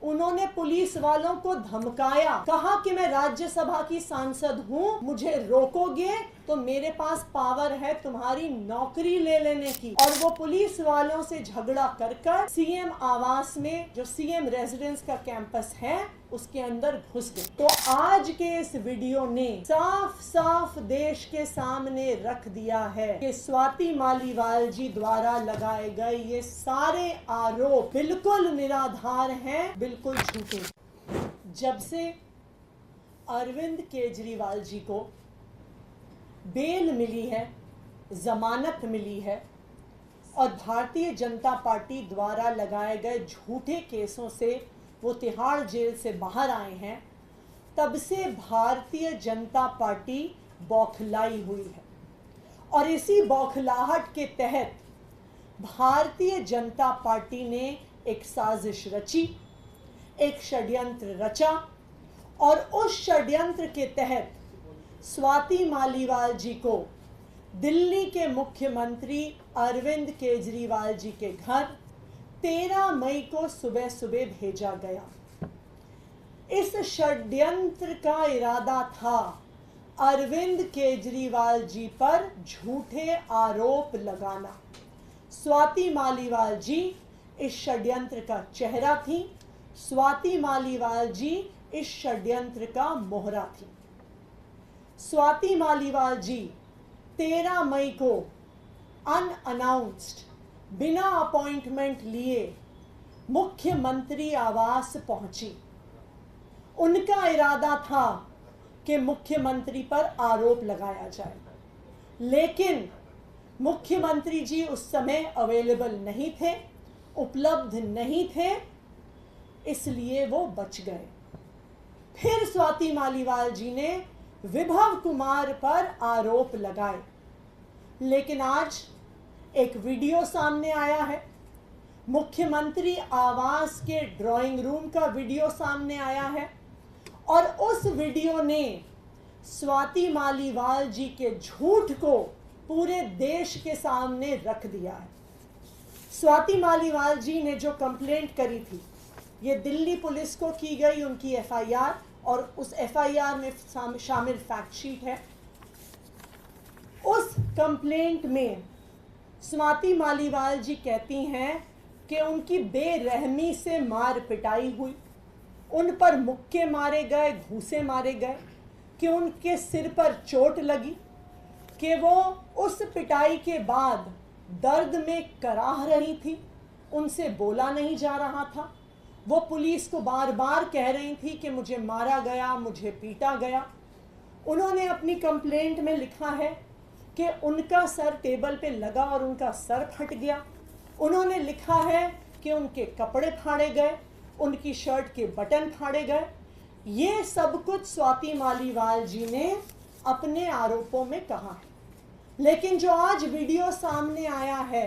उन्होंने पुलिस वालों को धमकाया, कहा कि मैं राज्यसभा की सांसद हूं, मुझे रोकोगे तो मेरे पास पावर है तुम्हारी नौकरी ले लेने की। और वो पुलिस वालों से झगड़ा कर सीएम आवास में, जो सीएम रेजिडेंस का कैंपस है, उसके अंदर घुस गए। तो आज के इस वीडियो ने साफ साफ देश के सामने रख दिया है कि स्वाति मालीवाल जी द्वारा लगाए गए ये सारे आरोप बिल्कुल निराधार हैं, बिल्कुल झूठे। जब से अरविंद केजरीवाल जी को बेल मिली है, जमानत मिली है और भारतीय जनता पार्टी द्वारा लगाए गए झूठे केसों से वो तिहाड़ जेल से बाहर आए हैं, तब से भारतीय जनता पार्टी बौखलाई हुई है। और इसी बौखलाहट के तहत भारतीय जनता पार्टी ने एक साजिश रची, एक षड्यंत्र रचा और उस षड्यंत्र के तहत स्वाति मालीवाल जी को दिल्ली के मुख्यमंत्री अरविंद केजरीवाल जी के घर 13 मई को सुबह सुबह भेजा गया। इस षड्यंत्र का इरादा था अरविंद केजरीवाल जी पर झूठे आरोप लगाना। स्वाति मालीवाल जी इस षड्यंत्र का चेहरा थी, स्वाति मालीवाल जी इस षड्यंत्र का मोहरा थी। स्वाति मालीवाल जी 13 मई को अनअनाउंस्ड, बिना अपॉइंटमेंट लिए मुख्यमंत्री आवास पहुंची। उनका इरादा था कि मुख्यमंत्री पर आरोप लगाया जाए, लेकिन मुख्यमंत्री जी उस समय अवेलेबल नहीं थे, उपलब्ध नहीं थे, इसलिए वो बच गए। फिर स्वाति मालीवाल जी ने विभव कुमार पर आरोप लगाए, लेकिन आज एक वीडियो सामने आया है, मुख्यमंत्री आवास के ड्राइंग रूम का वीडियो सामने आया है और उस वीडियो ने स्वाति मालीवाल जी के झूठ को पूरे देश के सामने रख दिया है। स्वाति मालीवाल जी ने जो कंप्लेंट करी थी, ये दिल्ली पुलिस को की गई उनकी एफआईआर, और उस एफआईआर में शामिल फैक्ट शीट है। उस कंप्लेंट में स्वाति मालीवाल जी कहती हैं कि उनकी बेरहमी से मार पिटाई हुई, उन पर मुक्के मारे गए, घूंसे मारे गए, कि उनके सिर पर चोट लगी, कि वो उस पिटाई के बाद दर्द में कराह रही थी, उनसे बोला नहीं जा रहा था। वो पुलिस को बार बार कह रही थी कि मुझे मारा गया, मुझे पीटा गया। उन्होंने अपनी कंप्लेंट में लिखा है कि उनका सर टेबल पे लगा और उनका सर फट गया। उन्होंने लिखा है कि उनके कपड़े फाड़े गए, उनकी शर्ट के बटन फाड़े गए। ये सब कुछ स्वाति मालीवाल जी ने अपने आरोपों में कहा है, लेकिन जो आज वीडियो सामने आया है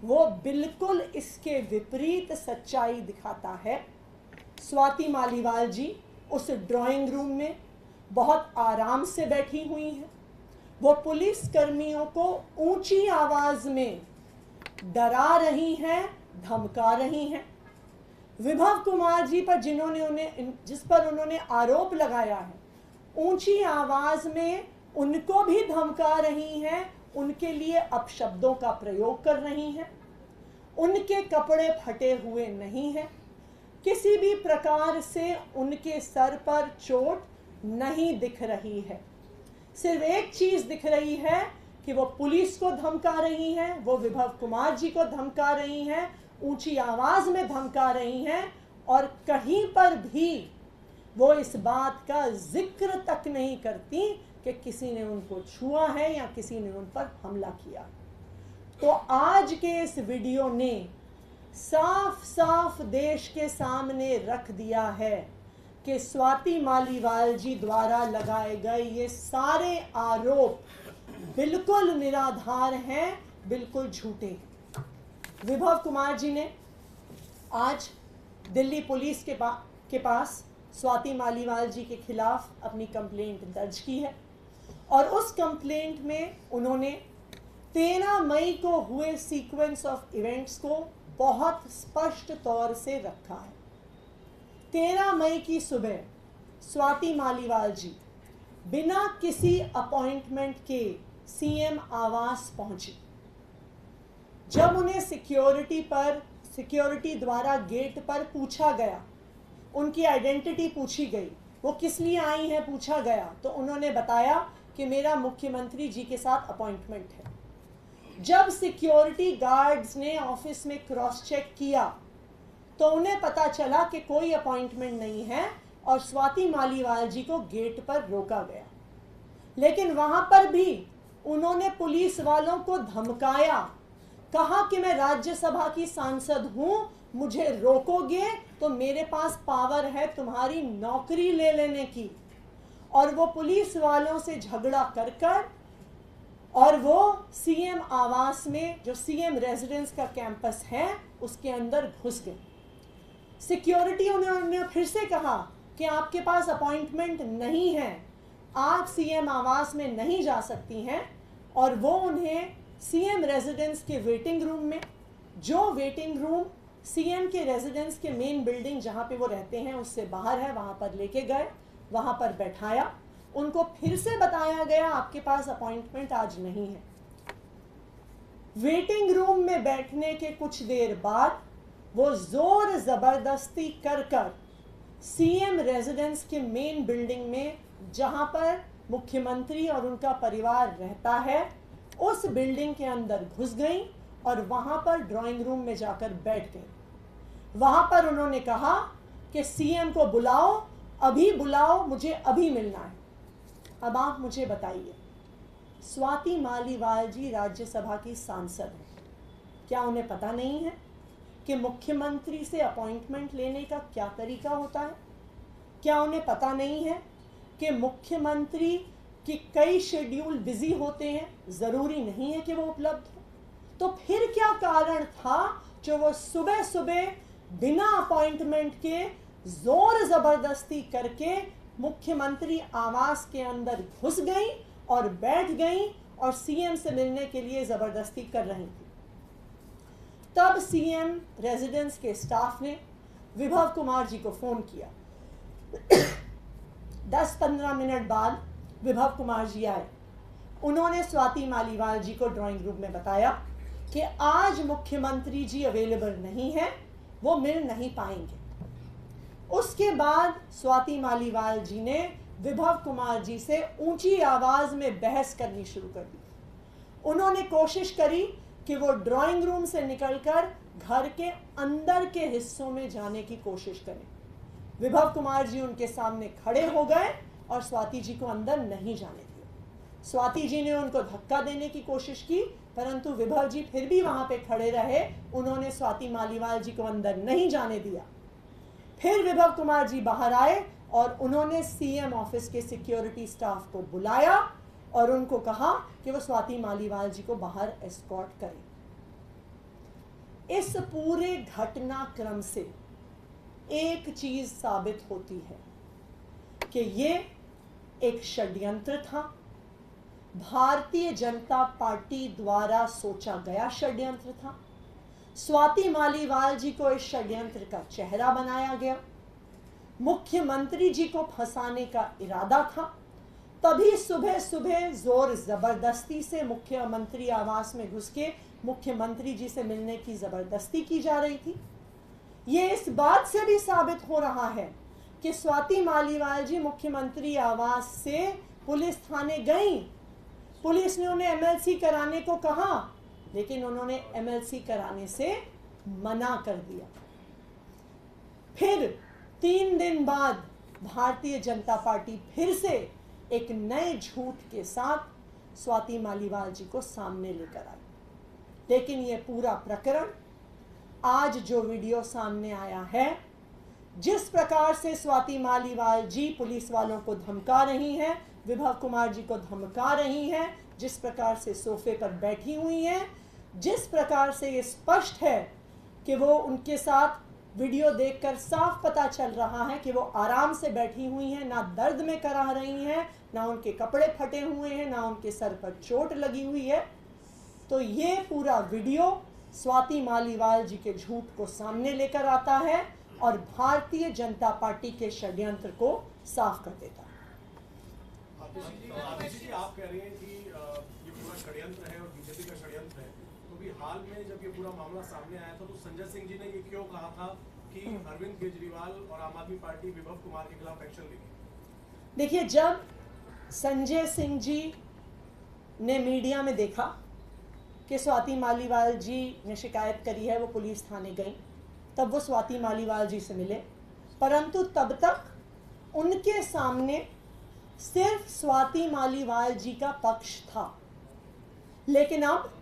वो बिल्कुल इसके विपरीत सच्चाई दिखाता है। स्वाति मालीवाल जी उस ड्राइंग रूम में बहुत आराम से बैठी हुई हैं। वो पुलिस कर्मियों को ऊंची आवाज में डरा रही हैं, धमका रही हैं। विभव कुमार जी पर जिस पर उन्होंने आरोप लगाया है, ऊंची आवाज में उनको भी धमका रही हैं, उनके लिए अपशब्दों का प्रयोग कर रही हैं। उनके कपड़े फटे हुए नहीं हैं, किसी भी प्रकार से उनके सर पर चोट नहीं दिख रही है। सिर्फ एक चीज दिख रही है कि वो पुलिस को धमका रही हैं, वो विभव कुमार जी को धमका रही हैं, ऊंची आवाज में धमका रही हैं, और कहीं पर भी वो इस बात का जिक्र तक नहीं करती कि किसी ने उनको छुआ है या किसी ने उन पर हमला किया। तो आज के इस वीडियो ने साफ साफ देश के सामने रख दिया है कि स्वाति मालीवाल जी द्वारा लगाए गए ये सारे आरोप बिल्कुल निराधार हैं, बिल्कुल झूठे हैं। विभव कुमार जी ने आज दिल्ली पुलिस के पास स्वाति मालीवाल जी के खिलाफ अपनी कंप्लेंट दर्ज की है और उस कंप्लेंट में उन्होंने 13 मई को हुए सीक्वेंस ऑफ इवेंट्स को बहुत स्पष्ट तौर से रखा है। 13 मई की सुबह स्वाति मालीवाल जी बिना किसी अपॉइंटमेंट के सीएम आवास पहुंची। जब उन्हें सिक्योरिटी द्वारा गेट पर पूछा गया, उनकी आइडेंटिटी पूछी गई, वो किस लिए आई हैं पूछा गया, तो उन्होंने बताया कि मेरा मुख्यमंत्री जी के साथ अपॉइंटमेंट है। जब सिक्योरिटी गार्ड्स ने ऑफिस में क्रॉस चेक किया तो उन्हें पता चला कि कोई अपॉइंटमेंट नहीं है और स्वाति मालीवाल जी को गेट पर रोका गया। लेकिन वहां पर भी उन्होंने पुलिस वालों को धमकाया, कहा कि मैं राज्यसभा की सांसद हूं, मुझे रोकोगे तो मेरे पास पावर है तुम्हारी नौकरी ले लेने की। और वो पुलिस वालों से झगड़ा कर और वो सीएम आवास में, जो सीएम रेजिडेंस का कैंपस है, उसके अंदर घुस गए। सिक्योरिटी उन्होंने फिर से कहा कि आपके पास अपॉइंटमेंट नहीं है, आप सीएम आवास में नहीं जा सकती हैं। और वो उन्हें सीएम रेजिडेंस के वेटिंग रूम में, जो वेटिंग रूम सीएम के रेजिडेंस के मेन बिल्डिंग जहां पे वो रहते हैं उससे बाहर है, वहां पर लेके गए, वहां पर बैठाया। उनको फिर से बताया गया आपके पास अपॉइंटमेंट आज नहीं है। वेटिंग रूम में बैठने के कुछ देर बाद वो जोर जबरदस्ती कर सीएम रेजिडेंस के मेन बिल्डिंग में, जहां पर मुख्यमंत्री और उनका परिवार रहता है, उस बिल्डिंग के अंदर घुस गई और वहां पर ड्राइंग रूम में जाकर बैठ गई। वहां पर उन्होंने कहा कि सीएम को बुलाओ, अभी बुलाओ, मुझे अभी मिलना है। अब आप मुझे बताइए, स्वाति मालीवाल जी राज्यसभा की सांसद हैं, क्या उन्हें पता नहीं है कि मुख्यमंत्री से अपॉइंटमेंट लेने का क्या तरीका होता है? क्या उन्हें पता नहीं है कि मुख्यमंत्री की कई शेड्यूल बिजी होते हैं, जरूरी नहीं है कि वो उपलब्ध हो? तो फिर क्या कारण था जो वो सुबह सुबह बिना अपॉइंटमेंट के जोर जबरदस्ती करके मुख्यमंत्री आवास के अंदर घुस गई और बैठ गई और सीएम से मिलने के लिए जबरदस्ती कर रही थी? तब सीएम रेजिडेंस के स्टाफ ने विभव कुमार जी को फोन किया। 10-15 मिनट बाद विभव कुमार जी आए। उन्होंने स्वाति मालीवाल जी को ड्राइंग रूम में बताया कि आज मुख्यमंत्री जी अवेलेबल नहीं है, वो मिल नहीं पाएंगे। उसके बाद स्वाति मालीवाल जी ने विभव कुमार जी से ऊंची आवाज में बहस करनी शुरू कर दी। उन्होंने कोशिश करी कि वो ड्राइंग रूम से निकलकर घर के अंदर के हिस्सों में जाने की कोशिश करें। विभव कुमार जी उनके सामने खड़े हो गए और स्वाति जी को अंदर नहीं जाने दिया। स्वाति जी ने उनको धक्का देने की कोशिश की, परंतु विभव जी फिर भी वहां पे खड़े रहे। उन्होंने स्वाति मालीवाल जी को अंदर नहीं जाने दिया। फिर विभव कुमार जी बाहर आए और उन्होंने सीएम ऑफिस के सिक्योरिटी स्टाफ को बुलाया और उनको कहा कि वो स्वाति मालीवाल जी को बाहर एस्कॉर्ट करें। इस पूरे घटनाक्रम से एक चीज साबित होती है कि ये एक षड्यंत्र था, भारतीय जनता पार्टी द्वारा सोचा गया षड्यंत्र था। स्वाति मालीवाल जी को इस षड्यंत्र का चेहरा बनाया गया, मुख्यमंत्री जी को फंसाने का इरादा था। तभी सुबह सुबह जोर जबरदस्ती से मुख्यमंत्री आवास में घुस के मुख्यमंत्री जी से मिलने की जबरदस्ती की जा रही थी। ये इस बात से भी साबित हो रहा है कि स्वाति मालीवाल जी मुख्यमंत्री आवास से पुलिस थाने गई। पुलिस ने उन्हें एमएलसी कराने को कहा, लेकिन उन्होंने एमएलसी कराने से मना कर दिया। फिर 3 दिन बाद भारतीय जनता पार्टी फिर से एक नए झूठ के साथ स्वाति मालीवाल जी को सामने लेकर आई। लेकिन यह पूरा प्रकरण, आज जो वीडियो सामने आया है, जिस प्रकार से स्वाति मालीवाल जी पुलिस वालों को धमका रही हैं, विभव कुमार जी को धमका रही हैं, जिस प्रकार से सोफे पर बैठी हुई हैं, जिस प्रकार से ये स्पष्ट है कि वो उनके साथ वीडियो देखकर साफ पता चल रहा है कि वो आराम से बैठी हुई हैं, ना दर्द में कराह रही हैं, ना उनके कपड़े फटे हुए हैं, ना उनके सर पर चोट लगी हुई है। तो ये पूरा वीडियो स्वाति मालीवाल जी के झूठ को सामने लेकर आता है और भारतीय जनता पार्टी के षड्यंत्र को साफ कर देता है। आतिशी जी, आप कह रही हैं कि ये पूरा षड्यंत्र है और बीजेपी का षड्यंत्र है, तो भी हाल में जब ये पूरा मामला सामने आया था तो संजय सिंह जी ने ये क्यों कहा था कि अरविंद केजरीवाल और आम आदमी पार्टी विभव कुमार के खिलाफ एक्शन लेगी? देखिए, जब संजय सिंह जी ने मीडिया में देखा कि स्वाति मालीवाल जी ने शिकायत करी है, वो पुलिस थाने गई, तब वो स्वाति मालीवाल जी से मिले, परंतु तब तक उनके सामने सिर्फ स्वाति मालीवाल जी का पक्ष था। लेकिन अब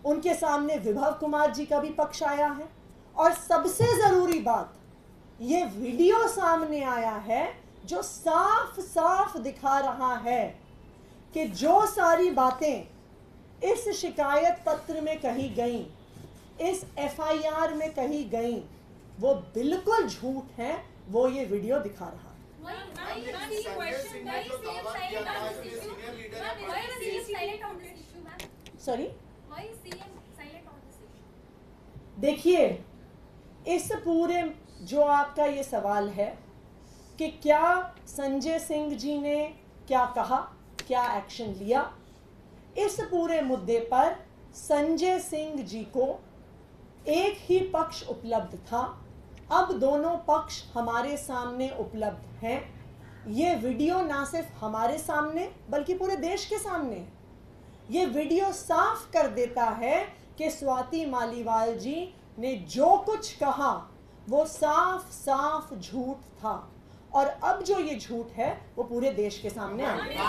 उनके सामने विभव कुमार जी का भी पक्ष आया है, और सबसे जरूरी बात, ये वीडियो सामने आया है जो साफ साफ दिखा रहा है कि जो सारी बातें इस शिकायत पत्र में कही गई, इस एफआईआर में कही गई, वो बिल्कुल झूठ है। वो ये वीडियो दिखा रहा है। सॉरी, देखिए, इस पूरे जो आपका ये सवाल है कि क्या संजय सिंह जी ने क्या कहा, क्या एक्शन लिया, इस पूरे मुद्दे पर संजय सिंह जी को एक ही पक्ष उपलब्ध था। अब दोनों पक्ष हमारे सामने उपलब्ध हैं। ये वीडियो ना सिर्फ हमारे सामने बल्कि पूरे देश के सामने है। ये वीडियो साफ कर देता है कि स्वाति मालीवाल जी ने जो कुछ कहा वो साफ साफ झूठ था, और अब जो ये झूठ है वो पूरे देश के सामने आ गया।